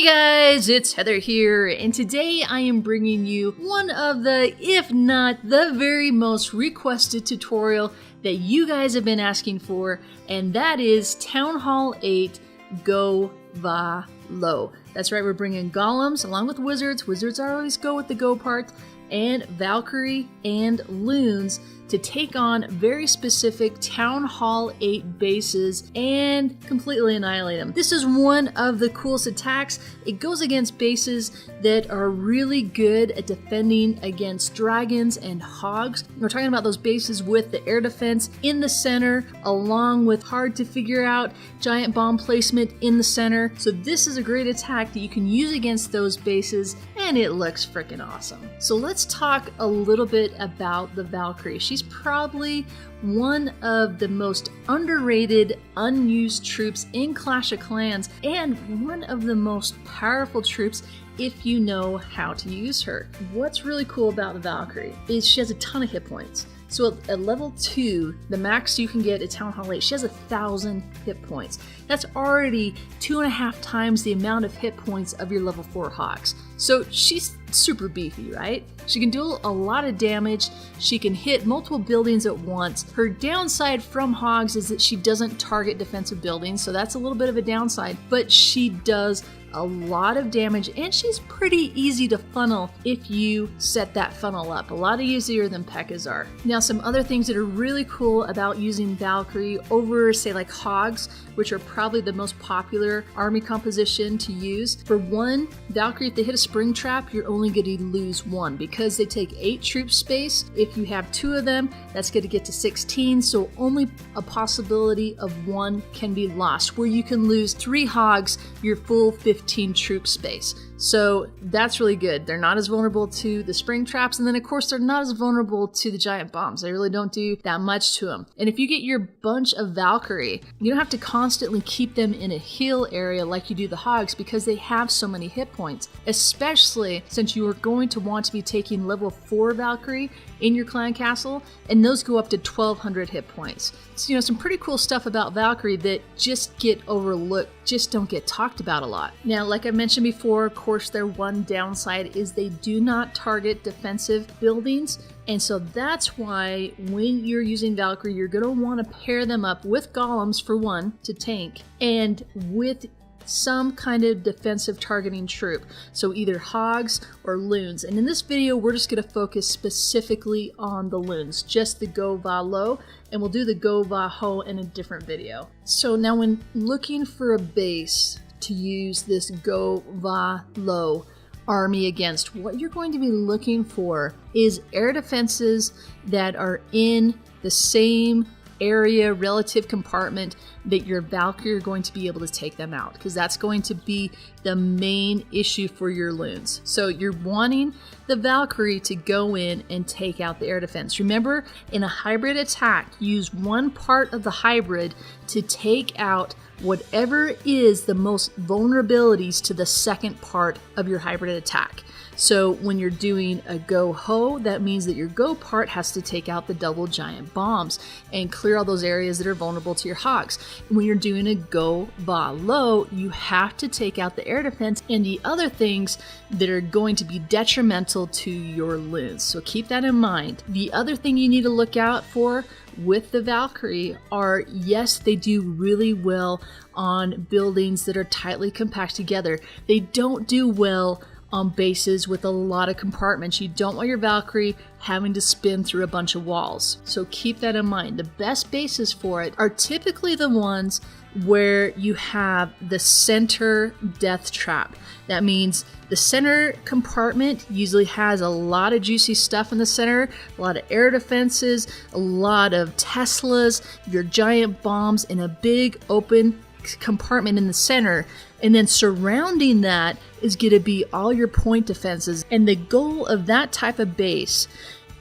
Hey guys, it's Heather here, and today I am bringing you one of the, if not the very most requested tutorial that you guys have been asking for, and that is Town Hall 8 GoVaLo. That's right, we're bringing Golems along with Wizards. Wizards always go with the Go part, and Valkyrie and Loons to take on very specific Town Hall 8 bases and completely annihilate them. This is one of the coolest attacks. It goes against bases that are really good at defending against dragons and hogs. We're talking about those bases with the air defense in the center, along with hard to figure out giant bomb placement in the center. So this is a great attack that you can use against those bases, and it looks freaking awesome. So let's talk a little bit about the Valkyrie. She's probably one of the most underrated, unused troops in Clash of Clans, and one of the most powerful troops if you know how to use her. What's really cool about the Valkyrie is she has a ton of hit points. So at level 2, the max you can get at Town Hall 8, she has 1,000 hit points. That's already 2.5 times the amount of hit points of your level 4 Hogs. So she's super beefy, right? She can do a lot of damage. She can hit multiple buildings at once. Her downside from Hogs is that she doesn't target defensive buildings, so that's a little bit of a downside, but she does a lot of damage, and she's pretty easy to funnel if you set that funnel up. A lot easier than P.E.K.K.A.s are. Now, some other things that are really cool about using Valkyrie over, say, like Hogs, which are probably the most popular army composition to use. For one, Valkyrie, if they hit a spring trap, you're only going to lose 1 because they take 8 troop space. If you have 2 of them, that's going to get to 16, so only a possibility of 1 can be lost, where you can lose 3 Hogs, your full 15 troop space. So that's really good. They're not as vulnerable to the spring traps, and then of course they're not as vulnerable to the giant bombs. They really don't do that much to them. And if you get your bunch of Valkyrie, you don't have to constantly keep them in a heal area like you do the Hogs, because they have so many hit points, especially since you are going to want to be taking level 4 Valkyrie in your clan castle, and those go up to 1,200 hit points. So, some pretty cool stuff about Valkyrie that just get overlooked, just don't get talked about a lot. Now, like I mentioned before, of course, their one downside is they do not target defensive buildings. And so that's why when you're using Valkyrie, you're going to want to pair them up with Golems for one, to tank, and with some kind of defensive targeting troop. So either Hogs or Loons. And in this video, we're just going to focus specifically on the Loons, just the GoVaLo, and we'll do the GoVaHo in a different video. So now when looking for a base to use this GoVaLo army against, what you're going to be looking for is air defenses that are in the same area, relative compartment that your Valkyrie are going to be able to take them out, because that's going to be the main issue for your Loons. So you're wanting the Valkyrie to go in and take out the air defense. Remember, in a hybrid attack, use one part of the hybrid to take out whatever is the most vulnerabilities to the second part of your hybrid attack. So when you're doing a Go-Ho, that means that your Go part has to take out the double giant bombs and clear all those areas that are vulnerable to your Hogs. When you're doing a GoVaLo, you have to take out the air defense and the other things that are going to be detrimental to your Loons. So keep that in mind. The other thing you need to look out for with the Valkyrie are, yes, they do really well on buildings that are tightly compact together. They don't do well on bases with a lot of compartments. You don't want your Valkyrie having to spin through a bunch of walls. So keep that in mind. The best bases for it are typically the ones where you have the center death trap. That means the center compartment usually has a lot of juicy stuff in the center, a lot of air defenses, a lot of Teslas, your giant bombs in a big open compartment in the center, and then surrounding that is going to be all your point defenses. And the goal of that type of base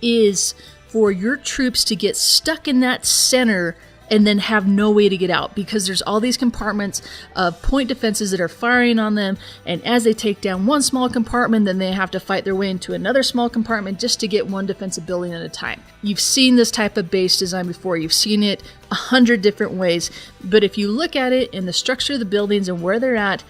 is for your troops to get stuck in that center and then have no way to get out, because there's all these compartments of point defenses that are firing on them, and as they take down one small compartment, then they have to fight their way into another small compartment just to get one defensive building at a time. You've seen this type of base design before. You've seen it 100 different ways, but if you look at it in the structure of the buildings and where they're at,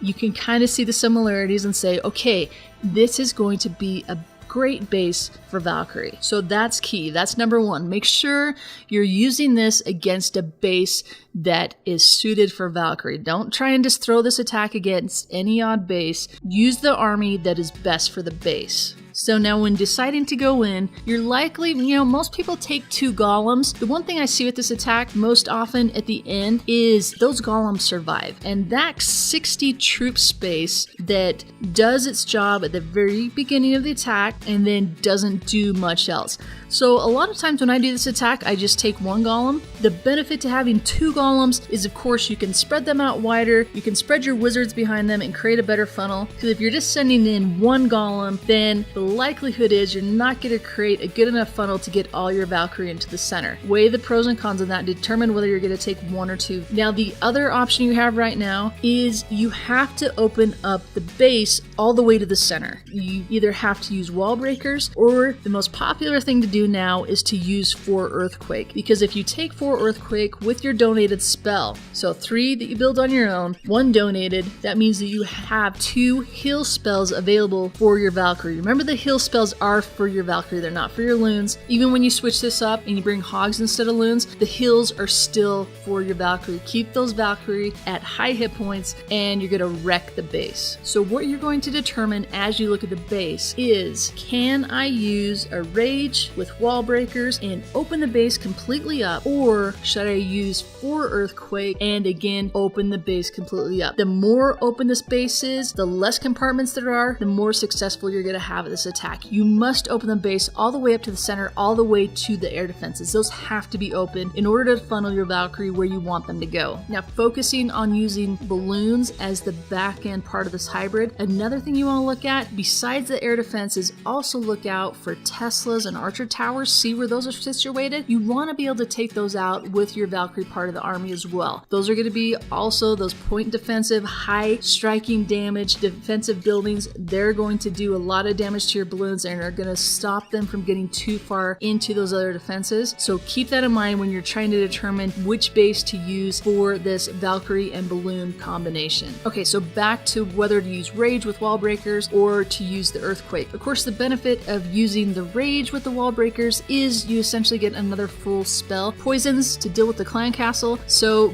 you can kind of see the similarities and say, okay, this is going to be a great base for Valkyrie. So that's key. That's number one. Make sure you're using this against a base that is suited for Valkyrie. Don't try and just throw this attack against any odd base. Use the army that is best for the base. So now when deciding to go in, you're likely, most people take 2 golems. The one thing I see with this attack most often at the end is those golems survive. And that 60 troop space that does its job at the very beginning of the attack and then doesn't do much else. So a lot of times when I do this attack, I just take 1 golem. The benefit to having 2 golems is, of course, you can spread them out wider. You can spread your wizards behind them and create a better funnel. Because if you're just sending in 1 golem, then the likelihood is you're not going to create a good enough funnel to get all your Valkyrie into the center. Weigh the pros and cons of that, determine whether you're going to take 1 or 2. Now, the other option you have right now is you have to open up the base all the way to the center. You either have to use wall breakers, or the most popular thing to do now is to use 4 Earthquake. Because if you take 4 Earthquake with your donated spell, so 3 that you build on your own, 1 donated, that means that you have 2 heal spells available for your Valkyrie. Remember, the heal spells are for your Valkyrie, they're not for your loons. Even when you switch this up and you bring hogs instead of loons, the heals are still for your Valkyrie. Keep those Valkyrie at high hit points and you're going to wreck the base. So what you're going to determine as you look at the base is, can I use a rage with wall breakers and open the base completely up, or should I use 4 Earthquake and again open the base completely up? The more open this base is, the less compartments there are, the more successful you're going to have at this attack. You must open the base all the way up to the center, all the way to the air defenses. Those have to be open in order to funnel your Valkyrie where you want them to go. Now, focusing on using balloons as the back end part of this hybrid, another thing you want to look at besides the air defense is also look out for Teslas and archer towers. See where those are situated. You want to be able to take those out with your Valkyrie part of the army as well. Those are going to be also those point defensive, high striking damage defensive buildings. They're going to do a lot of damage to your balloons and are going to stop them from getting too far into those other defenses. So keep that in mind when you're trying to determine which base to use for this Valkyrie and balloon combination. Okay, so back to whether to use rage with wall breakers or to use the earthquake. Of course, the benefit of using the rage with the wall breakers is you essentially get another full spell. Poisons to deal with the clan castle,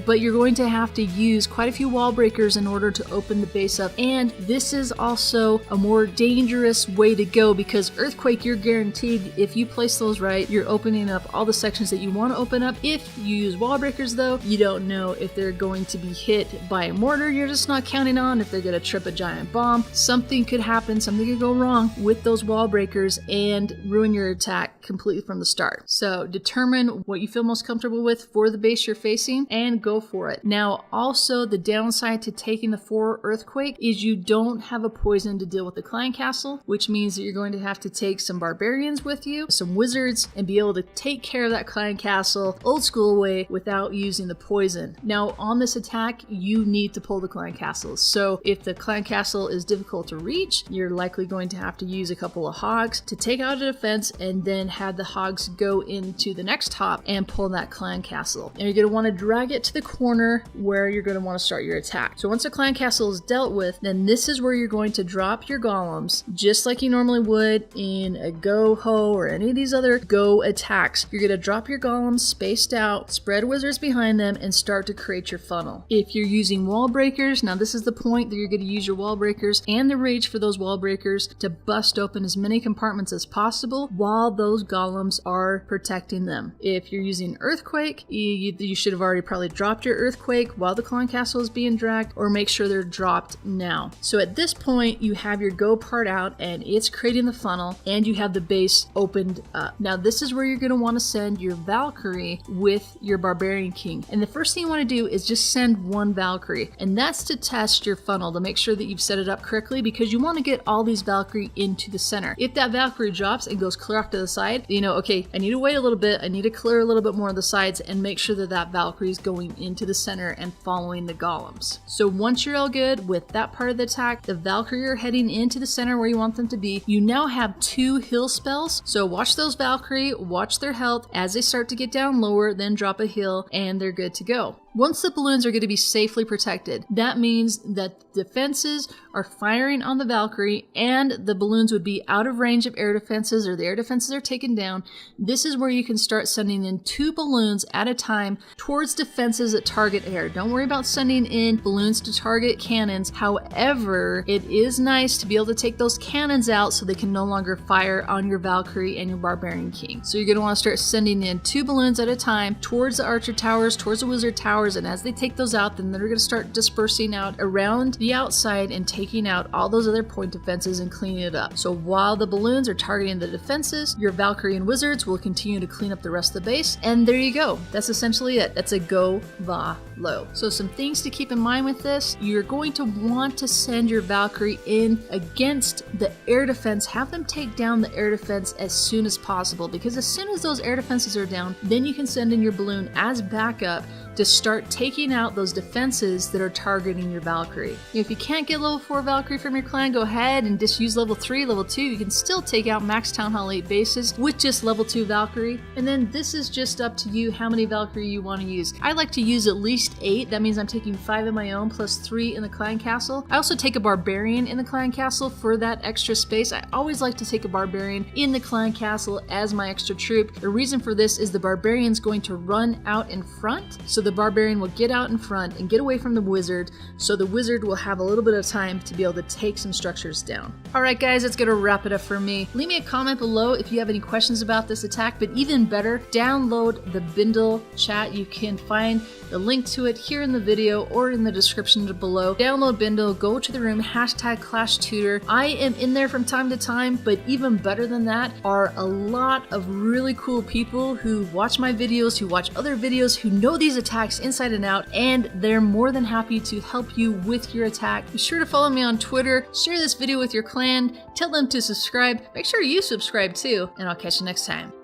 but you're going to have to use quite a few wall breakers in order to open the base up. And this is also a more dangerous way to go because earthquake, you're guaranteed if you place those right, you're opening up all the sections that you want to open up. If you use wall breakers though, you don't know if they're going to be hit by a mortar you're just not counting on, if they're going to trip a giant bomb. Something could happen, something could go wrong with those wall breakers and ruin your attack completely from the start. So determine what you feel most comfortable with for the base you're facing and go for it. Now also the downside to taking the 4 earthquake is you don't have a poison to deal with the clan castle, which means that you're going to have to take some barbarians with you, some wizards, and be able to take care of that clan castle old school way without using the poison. Now on this attack you need to pull the clan castles, so if the clan castle is difficult to reach, you're likely going to have to use a couple of hogs to take out a defense and then have the hogs go into the next top and pull that clan castle. And you're going to want to drag it to the corner where you're going to want to start your attack. So once the clan castle is dealt with, then this is where you're going to drop your golems just like you normally would in a go-ho or any of these other go attacks. You're going to drop your golems spaced out, spread wizards behind them, and start to create your funnel. If you're using wall breakers, now this is the point that you're going to use your wall breakers and the rage for those wall breakers to bust open as many compartments as possible while those golems are protecting them. If you're using earthquake, you should have already probably dropped your earthquake while the clan castle is being dragged, or make sure they're dropped now. So at this point you have your go part out and it's creating the funnel and you have the base opened up. Now this is where you're going to want to send your Valkyrie with your Barbarian King, and the first thing you want to do is just send 1 Valkyrie, and that's to test your funnel to make sure that you've set it up correctly, because you want to get all these Valkyrie into the center. If that Valkyrie drops and goes clear off to the side, you know, okay, I need to wait a little bit, I need to clear a little bit more of the sides and make sure that that Valkyrie is going into the center and following the golems. So once you're all good with that part of the attack, the Valkyrie are heading into the center where you want them to be. You now have 2 heal spells, so watch those Valkyrie, watch their health as they start to get down lower, then drop a heal and they're good to go. Once the balloons are going to be safely protected, that means that defenses are firing on the Valkyrie and the balloons would be out of range of air defenses, or the air defenses are taken down. This is where you can start sending in 2 balloons at a time towards defenses that target air. Don't worry about sending in balloons to target cannons. However, it is nice to be able to take those cannons out so they can no longer fire on your Valkyrie and your Barbarian King. So you're going to want to start sending in 2 balloons at a time towards the archer towers, towards the wizard towers, and as they take those out, then they're going to start dispersing out around the outside and taking out all those other point defenses and cleaning it up. So while the balloons are targeting the defenses, your Valkyrie and wizards will continue to clean up the rest of the base, and there you go. That's essentially it. That's a GoVaLo. So some things to keep in mind with this: you're going to want to send your Valkyrie in against the air defense. Have them take down the air defense as soon as possible, because as soon as those air defenses are down, then you can send in your balloon as backup to start taking out those defenses that are targeting your Valkyrie. If you can't get level 4 Valkyrie from your clan, go ahead and just use level 3, level 2. You can still take out max Town Hall 8 bases with just level 2 Valkyrie. And then this is just up to you how many Valkyrie you want to use. I like to use at least 8. That means I'm taking 5 in my own plus 3 in the clan castle. I also take a Barbarian in the clan castle for that extra space. I always like to take a Barbarian in the clan castle as my extra troop. The reason for this is the Barbarian's going to run out in front, so the Barbarian will get out in front and get away from the wizard, so the wizard will have a little bit of time to be able to take some structures down. Alright guys, that's gonna wrap it up for me. Leave me a comment below if you have any questions about this attack, but even better, download the Bindle chat. You can find the link to it here in the video or in the description below. Download Bindle, go to the room, #ClashTutor. I am in there from time to time, but even better than that are a lot of really cool people who watch my videos, who watch other videos, who know these attacks inside and out, and they're more than happy to help you with your attack. Be sure to follow me on Twitter, share this video with your clan, tell them to subscribe, make sure you subscribe too, and I'll catch you next time.